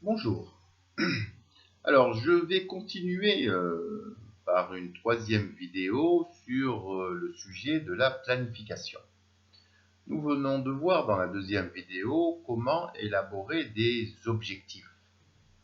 Bonjour. Alors, je vais continuer par une troisième vidéo sur le sujet de la planification. Nous venons de voir dans la deuxième vidéo comment élaborer des objectifs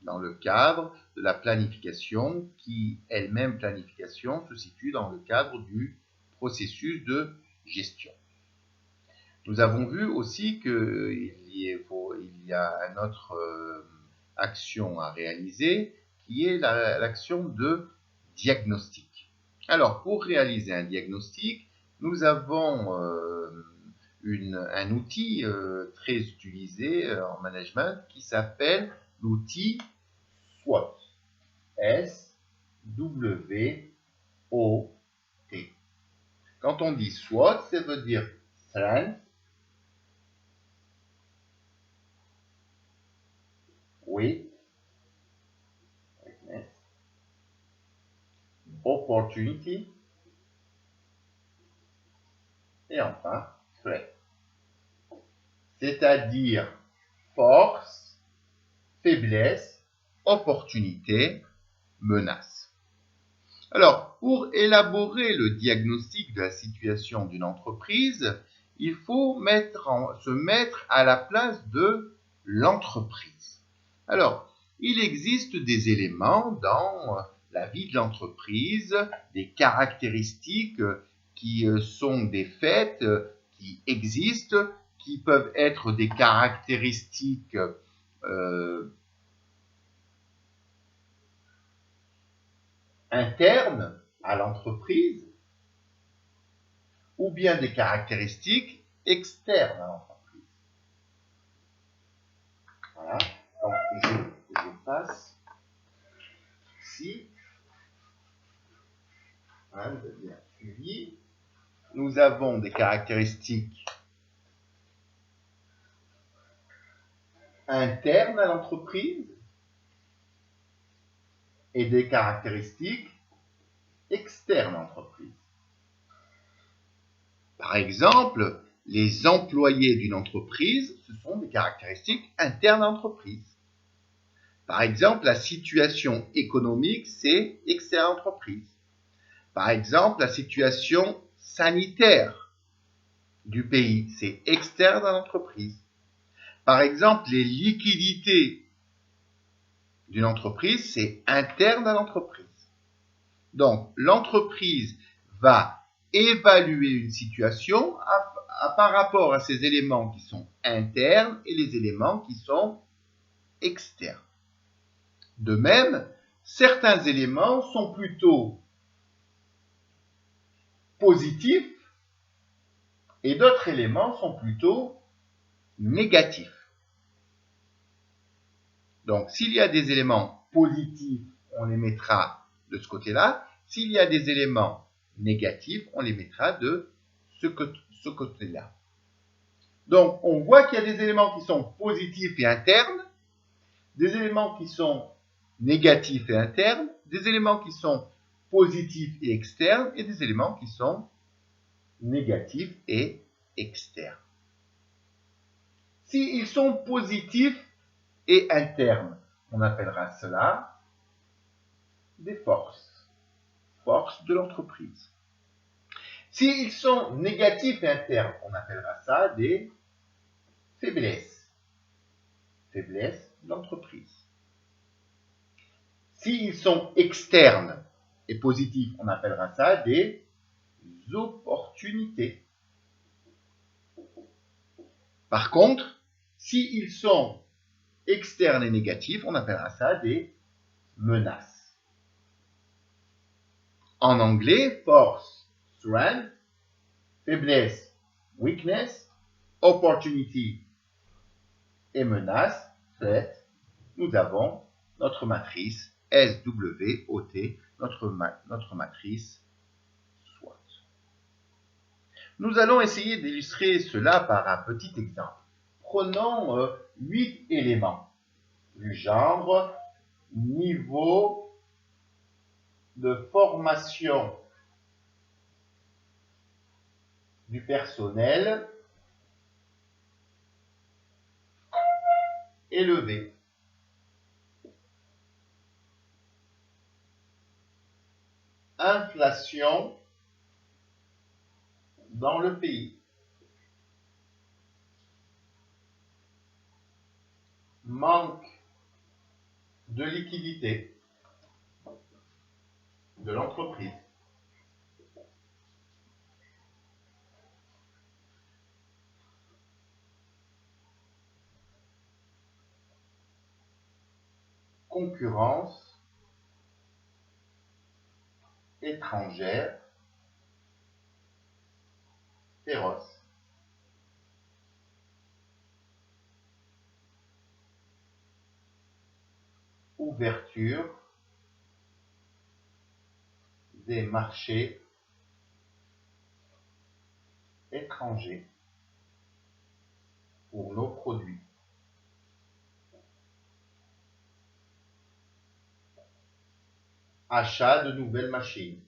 dans le cadre de la planification qui, elle-même planification, se situe dans le cadre du processus de gestion. Nous avons vu aussi qu'il y a une autre action à réaliser qui est l'action de diagnostic. Alors, pour réaliser un diagnostic, nous avons un outil très utilisé en management qui s'appelle l'outil SWOT. S-W-O-T. Quand on dit SWOT, ça veut dire Strength, Weakness, Opportunity et enfin Threat. C'est-à-dire force, faiblesse, opportunité, menace. Alors, pour élaborer le diagnostic de la situation d'une entreprise, il faut se mettre à la place de l'entreprise. Alors, il existe des éléments dans la vie de l'entreprise, des caractéristiques qui sont des faits, qui existent, qui peuvent être des caractéristiques internes à l'entreprise ou bien des caractéristiques externes à l'entreprise. Voilà. Donc, je passe ici. Hein, vous avez bien suivi. Nous avons des caractéristiques internes à l'entreprise et des caractéristiques externes à l'entreprise. Par exemple, les employés d'une entreprise, ce sont des caractéristiques internes à l'entreprise. Par exemple, la situation économique, c'est externe à l'entreprise. Par exemple, la situation sanitaire du pays, c'est externe à l'entreprise. Par exemple, les liquidités d'une entreprise, c'est interne à l'entreprise. Donc, l'entreprise va évaluer une situation par rapport à ces éléments qui sont internes et les éléments qui sont externes. De même, certains éléments sont plutôt positifs et d'autres éléments sont plutôt négatifs. Donc, s'il y a des éléments positifs, on les mettra de ce côté-là. S'il y a des éléments négatifs, on les mettra de ce côté-là. Donc, on voit qu'il y a des éléments qui sont positifs et internes, des éléments qui sont négatifs et internes, des éléments qui sont positifs et externes, et des éléments qui sont négatifs et externes. S'ils sont positifs et internes, on appellera cela des forces de l'entreprise. S'ils sont négatifs et internes, on appellera ça des faiblesses de l'entreprise. S'ils sont externes et positifs, on appellera ça des opportunités. Par contre, s'ils sont externes et négatifs, on appellera ça des menaces. En anglais, force, strength, faiblesse, weakness, opportunity et menace, threat, nous avons notre matrice SWOT, notre matrice SWOT. Nous allons essayer d'illustrer cela par un petit exemple. Prenons 8 éléments du genre niveau de formation du personnel élevé. inflation dans le pays. Manque de liquidité de l'entreprise. Concurrence étrangère féroce. Ouverture des marchés étrangers pour nos produits. Achat de nouvelles machines.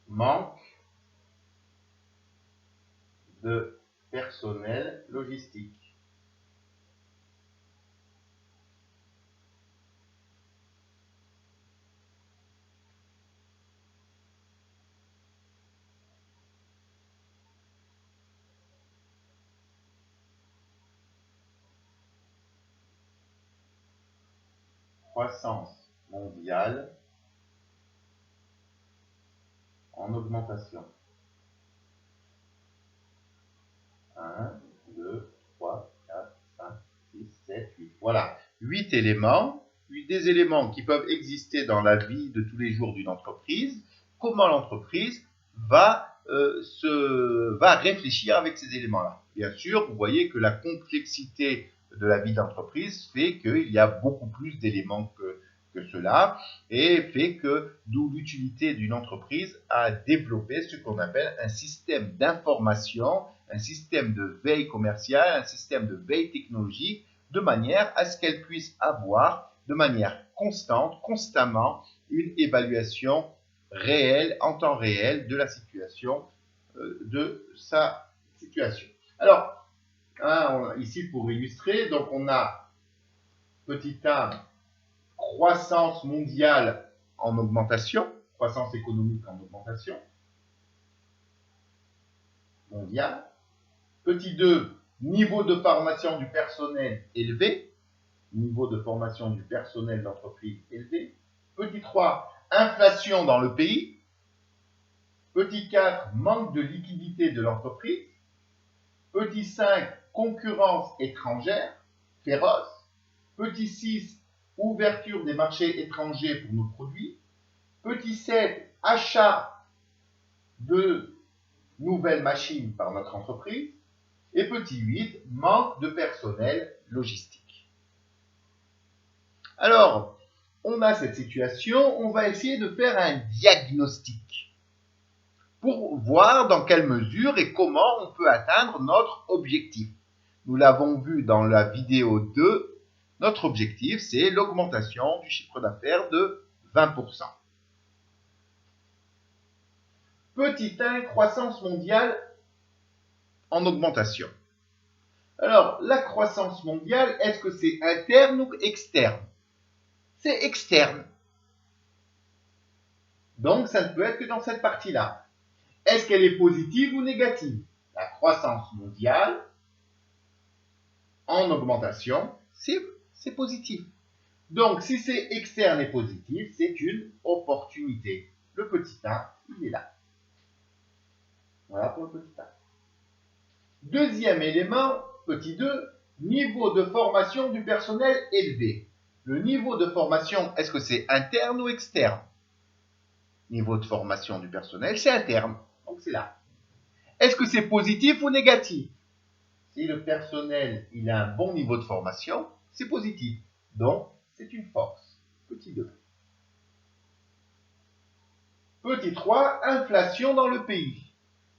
Manque de personnel logistique. Croissance mondiale en augmentation. 1, 2, 3, 4, 5, 6, 7, 8. Voilà, 8 éléments, des éléments qui peuvent exister dans la vie de tous les jours d'une entreprise. Comment l'entreprise va réfléchir avec ces éléments-là. Bien sûr, vous voyez que la complexité de la vie d'entreprise fait qu'il y a beaucoup plus d'éléments que cela, et fait que d'où l'utilité d'une entreprise à développer ce qu'on appelle un système d'information, un système de veille commerciale, un système de veille technologique, de manière à ce qu'elle puisse avoir de manière constante, constamment, une évaluation réelle, en temps réel, de la situation, de sa situation. Alors, ici pour illustrer, donc on a petit a, croissance mondiale en augmentation, croissance économique en augmentation mondiale. Petit 2, niveau de formation du personnel élevé, niveau de formation du personnel d'entreprise élevé. Petit 3, inflation dans le pays. Petit 4, manque de liquidité de l'entreprise. Petit 5, concurrence étrangère féroce. Petit 6, ouverture des marchés étrangers pour nos produits. Petit 7, achat de nouvelles machines par notre entreprise. Et petit 8, manque de personnel logistique. Alors, on a cette situation, on va essayer de faire un diagnostic pour voir dans quelle mesure et comment on peut atteindre notre objectif. Nous l'avons vu dans la vidéo 2, notre objectif, c'est l'augmentation du chiffre d'affaires de 20%. Petit 1, croissance mondiale en augmentation. Alors, la croissance mondiale, est-ce que c'est interne ou externe? C'est externe. Donc, ça ne peut être que dans cette partie-là. Est-ce qu'elle est positive ou négative? La croissance mondiale en augmentation, c'est positif. Donc, si c'est externe et positif, c'est une opportunité. Le petit 1, il est là. Voilà pour le petit 1. Deuxième élément, petit 2, niveau de formation du personnel élevé. Le niveau de formation, est-ce que c'est interne ou externe? Niveau de formation du personnel, c'est interne. Donc, c'est là. Est-ce que c'est positif ou négatif? Si le personnel il a un bon niveau de formation, c'est positif. Donc, c'est une force. Petit 2. Petit 3, inflation dans le pays.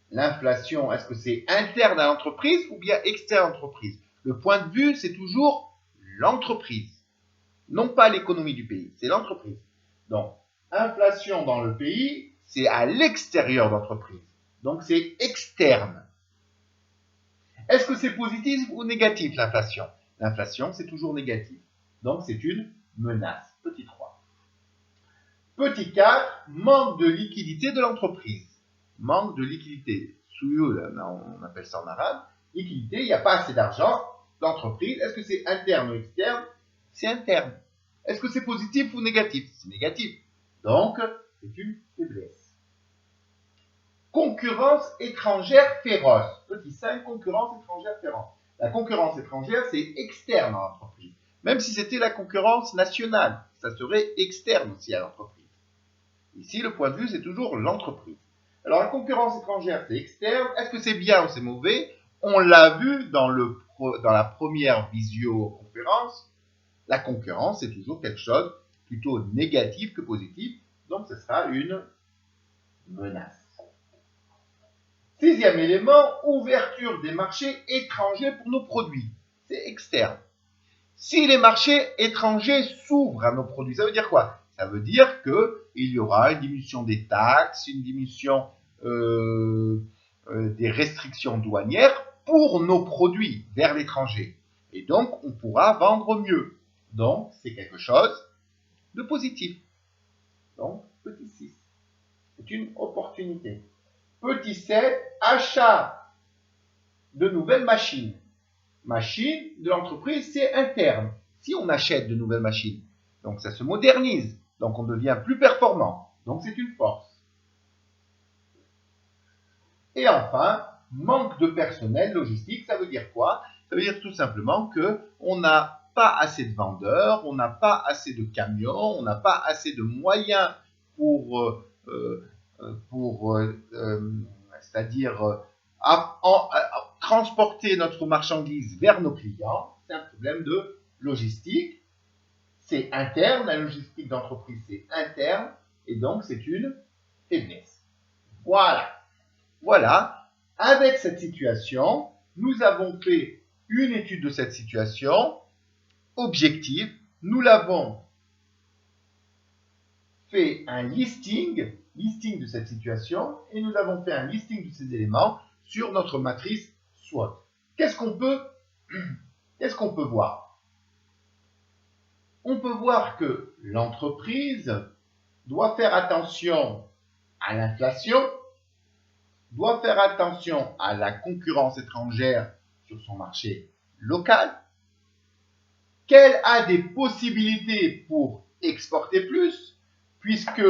L'inflation, est-ce que c'est interne à l'entreprise ou bien externe à l'entreprise? Le point de vue, c'est toujours l'entreprise. Non pas l'économie du pays, c'est l'entreprise. Donc, Inflation dans le pays, c'est à l'extérieur d'entreprise. Donc c'est externe. Est-ce que c'est positif ou négatif l'inflation? L'inflation, c'est toujours négatif. Donc c'est une menace. Petit 3. Petit 4, manque de liquidité de l'entreprise. Manque de liquidité. Souyou, on appelle ça en arabe. Liquidité, il n'y a pas assez d'argent. L'entreprise, est-ce que c'est interne ou externe? C'est interne. Est-ce que c'est positif ou négatif? C'est négatif. Donc, c'est une faiblesse. Concurrence étrangère féroce. Petit 5, concurrence étrangère féroce. La concurrence étrangère, c'est externe à l'entreprise. Même si c'était la concurrence nationale, ça serait externe aussi à l'entreprise. Ici, le point de vue, c'est toujours l'entreprise. Alors, la concurrence étrangère, c'est externe. Est-ce que c'est bien ou c'est mauvais? On l'a vu dans la première visioconférence. La concurrence, c'est toujours quelque chose plutôt négatif que positif. Donc, ce sera une menace. Sixième élément, ouverture des marchés étrangers pour nos produits. C'est externe. Si les marchés étrangers s'ouvrent à nos produits, ça veut dire quoi? Ça veut dire qu'il y aura une diminution des taxes, une diminution des restrictions douanières pour nos produits vers l'étranger. Et donc, on pourra vendre mieux. Donc, c'est quelque chose de positif. Donc, petit 6. C'est une opportunité. Petit 7, achat de nouvelles machines. Machines de l'entreprise, c'est interne. Si on achète de nouvelles machines, donc ça se modernise, donc on devient plus performant. Donc c'est une force. Et enfin, manque de personnel logistique, ça veut dire quoi? Ça veut dire tout simplement qu'on n'a pas assez de vendeurs, on n'a pas assez de camions, on n'a pas assez de moyens pour c'est-à-dire transporter notre marchandise vers nos clients. C'est un problème de logistique. C'est interne, la logistique d'entreprise, c'est interne, et donc c'est une faiblesse. Voilà. Voilà. Avec cette situation, nous avons fait une étude de cette situation objective. Nous l'avons fait un listing de cette situation et nous avons fait un listing de ces éléments sur notre matrice SWOT. Qu'est-ce qu'on peut voir? On peut voir que l'entreprise doit faire attention à l'inflation, doit faire attention à la concurrence étrangère sur son marché local, qu'elle a des possibilités pour exporter plus, puisque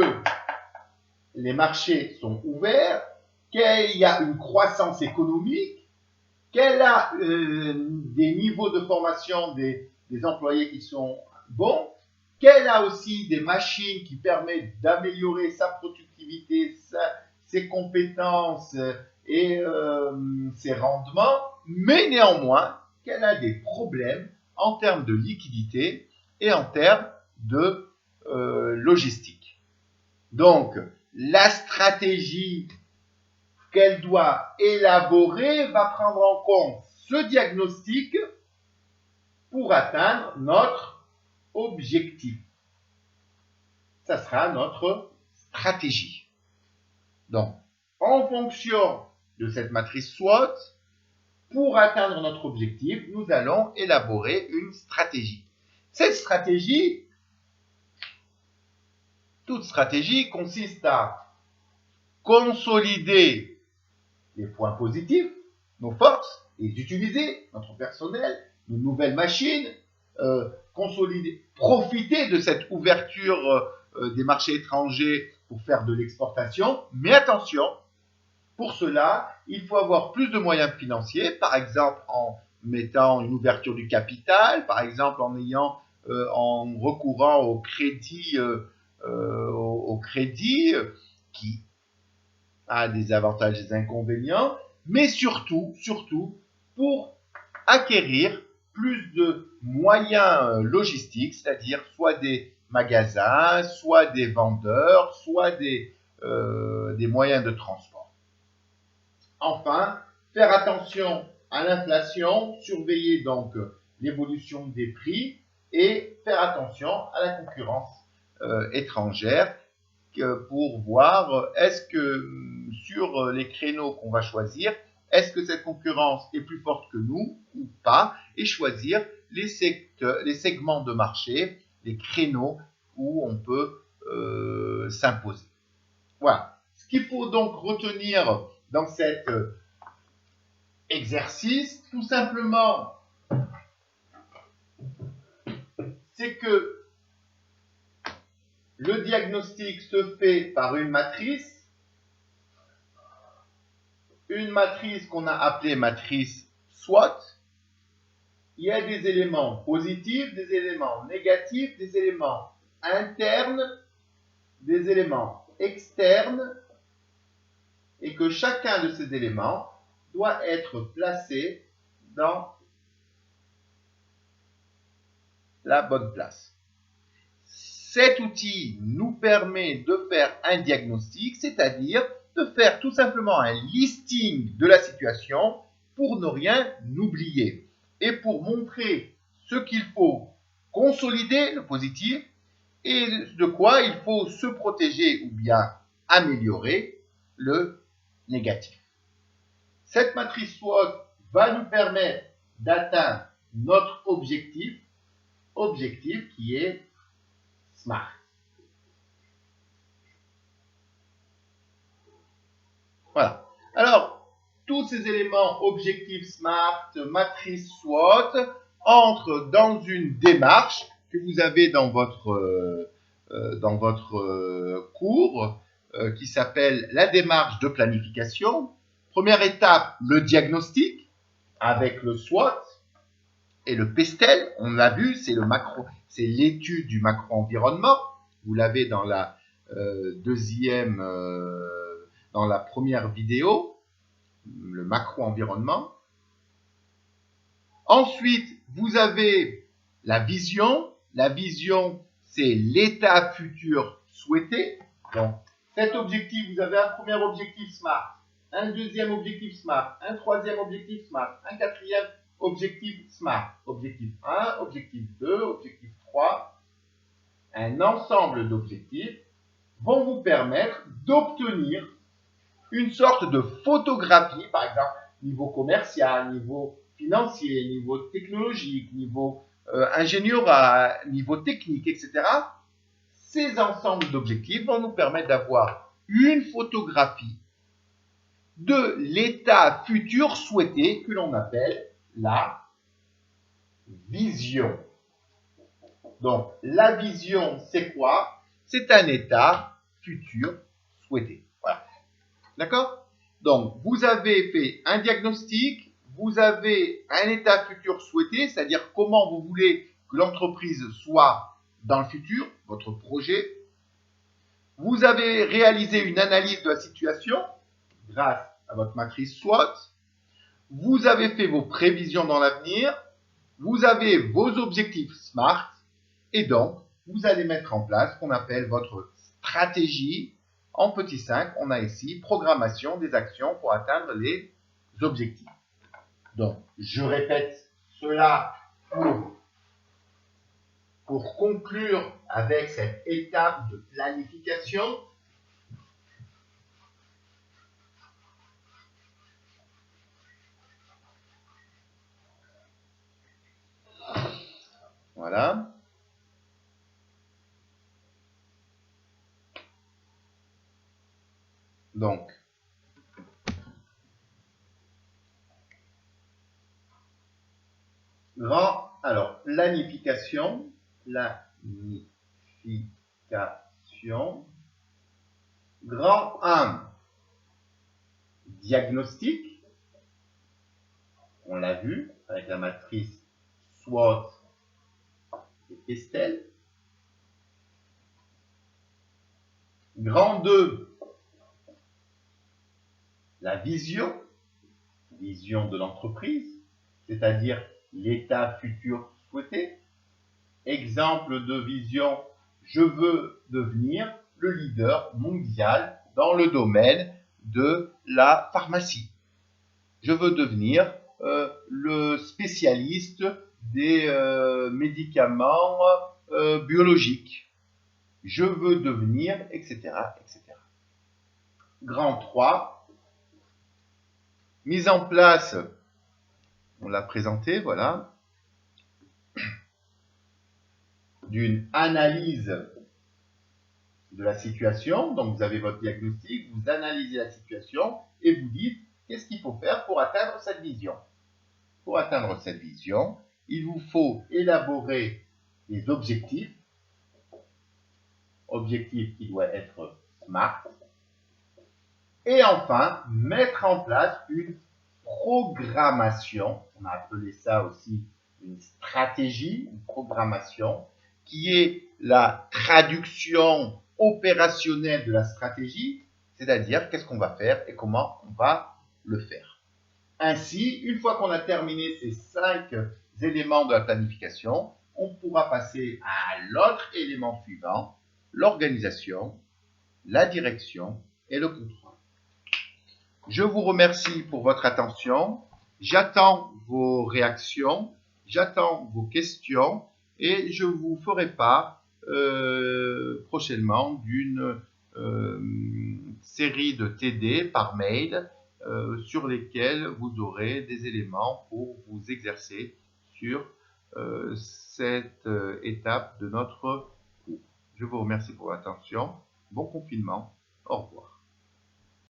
les marchés sont ouverts, qu'il y a une croissance économique, qu'elle a des niveaux de formation des employés qui sont bons, qu'elle a aussi des machines qui permettent d'améliorer sa productivité, ses compétences et ses rendements, mais néanmoins qu'elle a des problèmes en termes de liquidité et en termes de logistique. Donc, la stratégie qu'elle doit élaborer va prendre en compte ce diagnostic pour atteindre notre objectif. Ça sera notre stratégie. Donc, en fonction de cette matrice SWOT, pour atteindre notre objectif, nous allons élaborer une stratégie. Cette stratégie, toute stratégie consiste à consolider les points positifs, nos forces, et utiliser notre personnel, nos nouvelles machines, consolider, profiter de cette ouverture des marchés étrangers pour faire de l'exportation. Mais attention, pour cela, il faut avoir plus de moyens financiers, par exemple en mettant une ouverture du capital, par exemple en recourant au crédit qui a des avantages et des inconvénients, mais surtout, pour acquérir plus de moyens logistiques, c'est-à-dire soit des magasins, soit des vendeurs, soit des moyens de transport. Enfin, faire attention à l'inflation, surveiller donc l'évolution des prix et faire attention à la concurrence étrangère pour voir est-ce que sur les créneaux qu'on va choisir, est-ce que cette concurrence est plus forte que nous ou pas, et choisir les segments de marché, les créneaux où on peut s'imposer. Voilà. Ce qu'il faut donc retenir dans cet exercice, tout simplement, c'est que le diagnostic se fait par une matrice qu'on a appelée matrice SWOT. Il y a des éléments positifs, des éléments négatifs, des éléments internes, des éléments externes, et que chacun de ces éléments doit être placé dans la bonne place. Cet outil nous permet de faire un diagnostic, c'est-à-dire de faire tout simplement un listing de la situation pour ne rien oublier et pour montrer ce qu'il faut consolider, le positif, et de quoi il faut se protéger ou bien améliorer, le négatif. Cette matrice SWOT va nous permettre d'atteindre notre objectif qui est SMART. Voilà. Alors, tous ces éléments objectifs SMART, matrice SWOT, entrent dans une démarche que vous avez dans votre cours qui s'appelle la démarche de planification. Première étape, le diagnostic avec le SWOT et le PESTEL. On l'a vu, c'est l'étude du macro-environnement. Vous l'avez dans la dans la première vidéo, le macro-environnement. Ensuite, vous avez la vision. La vision, c'est l'état futur souhaité. Donc, cet objectif, vous avez un premier objectif SMART, un deuxième objectif SMART, un troisième objectif SMART, un quatrième objectif SMART. Objectif 1, objectif 2, objectif 3. Un ensemble d'objectifs vont vous permettre d'obtenir une sorte de photographie, par exemple, niveau commercial, niveau financier, niveau technologique, niveau ingénierat, niveau technique, etc. Ces ensembles d'objectifs vont nous permettre d'avoir une photographie de l'état futur souhaité que l'on appelle la vision. Donc, la vision, c'est quoi? C'est un état futur souhaité. Voilà. D'accord? Donc, vous avez fait un diagnostic, vous avez un état futur souhaité, c'est-à-dire comment vous voulez que l'entreprise soit dans le futur, votre projet. Vous avez réalisé une analyse de la situation grâce à votre matrice SWOT. Vous avez fait vos prévisions dans l'avenir. Vous avez vos objectifs SMART. Et donc, vous allez mettre en place ce qu'on appelle votre stratégie. En petit 5, on a ici programmation des actions pour atteindre les objectifs. Donc, je répète cela pour conclure avec cette étape de planification. Voilà. Donc, alors, planification, grand 1, diagnostic, on l'a vu avec la matrice SWOT et PESTEL. Grand 2, la vision de l'entreprise, c'est-à-dire l'état futur souhaité. Exemple de vision, je veux devenir le leader mondial dans le domaine de la pharmacie. Je veux devenir le spécialiste des médicaments biologiques. je veux devenir, etc., etc. Grand 3, mise en place, on l'a présenté, voilà, d'une analyse de la situation. Donc, vous avez votre diagnostic, vous analysez la situation et vous dites qu'est-ce qu'il faut faire pour atteindre cette vision. Pour atteindre cette vision, il vous faut élaborer des objectifs qui doivent être SMART, et enfin, mettre en place une programmation, on a appelé ça aussi une stratégie, une programmation, qui est la traduction opérationnelle de la stratégie, c'est-à-dire qu'est-ce qu'on va faire et comment on va le faire. Ainsi, une fois qu'on a terminé ces 5 éléments de la planification, on pourra passer à l'autre élément suivant, l'organisation, la direction et le contrôle. Je vous remercie pour votre attention. J'attends vos réactions, j'attends vos questions et je vous ferai part prochainement d'une série de TD par mail sur lesquels vous aurez des éléments pour vous exercer sur cette étape de notre cours. Je vous remercie pour votre attention. Bon confinement. Au revoir.